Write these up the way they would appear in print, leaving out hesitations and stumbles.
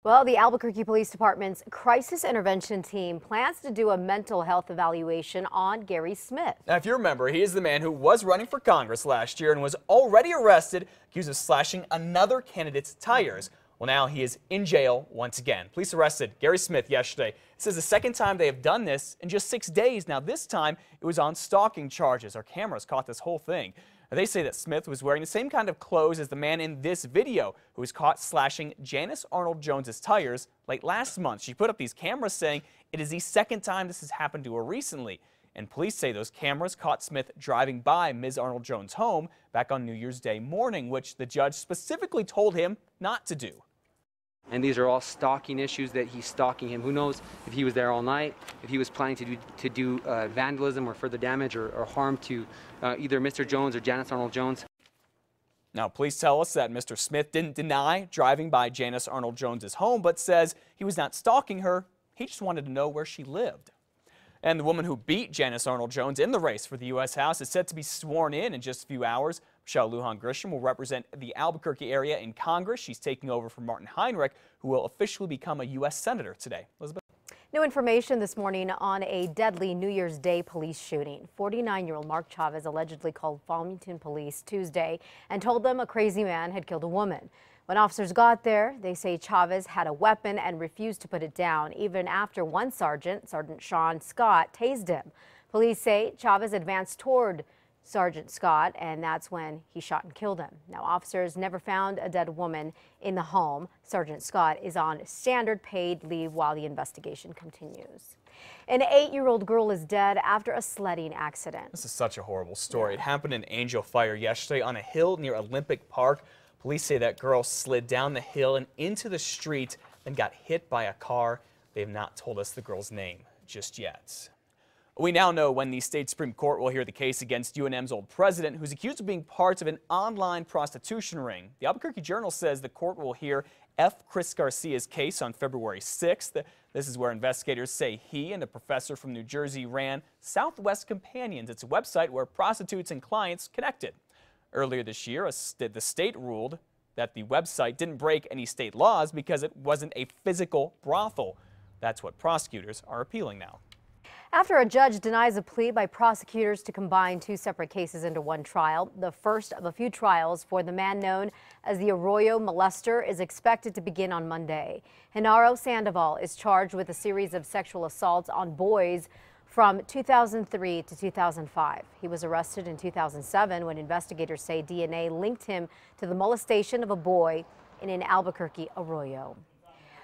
Well, the Albuquerque Police Department's crisis intervention team plans to do a mental health evaluation on Gary Smith. Now, if you remember, he is the man who was running for Congress last year and was already arrested, accused of slashing another candidate's tires. Well, now he is in jail once again. Police arrested Gary Smith yesterday. This is the second time they have done this in just 6 days. Now, this time it was on stalking charges. Our cameras caught this whole thing. They say that Smith was wearing the same kind of clothes as the man in this video who was caught slashing Janice Arnold Jones's tires late last month. She put up these cameras saying it is the second time this has happened to her recently. And police say those cameras caught Smith driving by Ms. Arnold Jones' home back on New Year's Day morning, which the judge specifically told him not to do. And these are all stalking issues that he's stalking him. Who knows if he was there all night, if he was planning to do vandalism or further damage or harm to either Mr. Jones or Janice Arnold Jones. Now, police tell us that Mr. Smith didn't deny driving by Janice Arnold Jones's home, but says he was not stalking her. He just wanted to know where she lived. And the woman who beat Janice Arnold Jones in the race for the U.S. House is set to be sworn in just a few hours. Michelle Lujan Grisham will represent the Albuquerque area in Congress. She's taking over for Martin Heinrich, who will officially become a U.S. Senator today. Elizabeth. New information this morning on a deadly New Year's Day police shooting. 49-year-old Mark Chavez allegedly called Farmington police Tuesday and told them a crazy man had killed a woman. When officers got there, they say Chavez had a weapon and refused to put it down, even after one sergeant, Sergeant Sean Scott, tased him. Police say Chavez advanced toward Sergeant Scott, and that's when he shot and killed him. Now, officers never found a dead woman in the home. Sergeant Scott is on standard paid leave while the investigation continues. An 8-year-old girl is dead after a sledding accident. This is such a horrible story. It happened in Angel Fire yesterday on a hill near Olympic Park. Police say that girl slid down the hill and into the street, then got hit by a car. They have not told us the girl's name just yet. We now know when the state Supreme Court will hear the case against UNM's old president, who's accused of being part of an online prostitution ring. The Albuquerque Journal says the court will hear F. Chris Garcia's case on February 6th. This is where investigators say he and a professor from New Jersey ran Southwest Companions. It's a website where prostitutes and clients connected. Earlier this year, the state ruled that the website didn't break any state laws because it wasn't a physical brothel. That's what prosecutors are appealing now. After a judge denies a plea by prosecutors to combine 2 separate cases into one trial, the first of a few trials for the man known as the Arroyo molester is expected to begin on Monday. Genaro Sandoval is charged with a series of sexual assaults on boys from 2003 to 2005. He was arrested in 2007 when investigators say DNA linked him to the molestation of a boy in an Albuquerque Arroyo.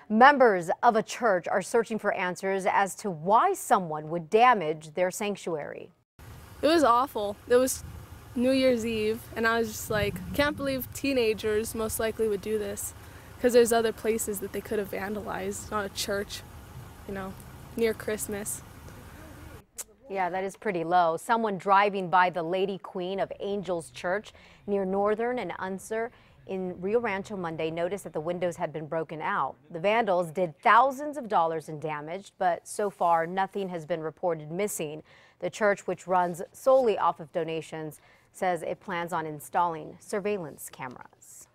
Members of a church are searching for answers as to why someone would damage their sanctuary. It was awful. It was New Year's Eve, and I was just like, can't believe teenagers most likely would do this, because there's other places that they could have vandalized, not a church, you know, near Christmas. Yeah, that is pretty low. Someone driving by the Lady Queen of Angels Church near Northern and Unser in Rio Rancho Monday noticed that the windows had been broken out. The vandals did thousands of dollars in damage, but so far nothing has been reported missing. The church, which runs solely off of donations, says it plans on installing surveillance cameras.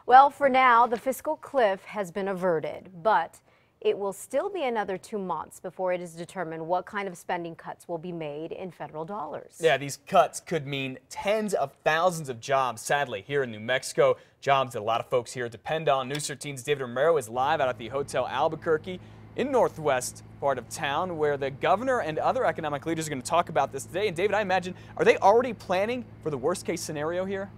Well, for now, the fiscal cliff has been averted, but it will still be another 2 months before it is determined what kind of spending cuts will be made in federal dollars. Yeah, these cuts could mean tens of thousands of jobs, sadly, here in New Mexico. Jobs that a lot of folks here depend on. News 13's David Romero is live out at the Hotel Albuquerque in northwest part of town, where the governor and other economic leaders are going to talk about this today. And David, I imagine, are they already planning for the worst case scenario here?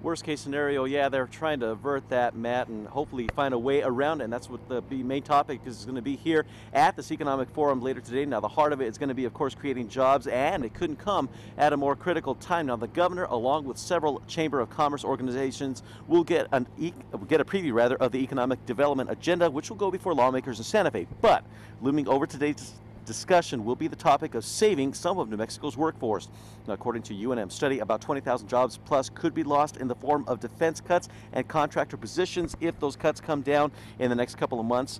Worst case scenario, yeah, they're trying to avert that, Matt, and hopefully find a way around it. And that's what the main topic is going to be here at this economic forum later today. Now, the heart of it is going to be, of course, creating jobs, and it couldn't come at a more critical time. Now, the governor, along with several Chamber of Commerce organizations, will get a preview, of the economic development agenda, which will go before lawmakers in Santa Fe. But looming over today's discussion will be the topic of saving some of New Mexico's workforce. Now, according to UNM study, about 20,000 jobs plus could be lost in the form of defense cuts and contractor positions if those cuts come down in the next couple of months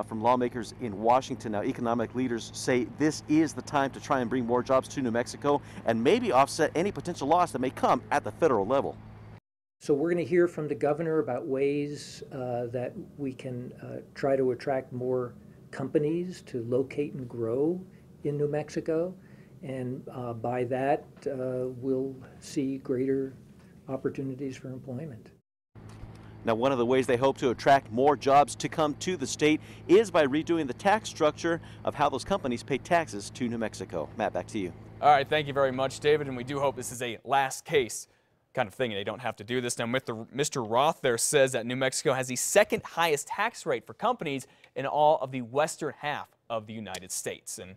from lawmakers in Washington. Now, economic leaders say this is the time to try and bring more jobs to New Mexico and maybe offset any potential loss that may come at the federal level. So we're going to hear from the governor about ways that we can try to attract more companies to locate and grow in New Mexico. And by that, we'll see greater opportunities for employment. Now, one of the ways they hope to attract more jobs to come to the state is by redoing the tax structure of how those companies pay taxes to New Mexico. Matt, back to you. All right, thank you very much, David, and we do hope this is a last case kind of thing, and they don't have to do this. Now, Mr. Roth there says that New Mexico has the second highest tax rate for companies in all of the western half of the United States. And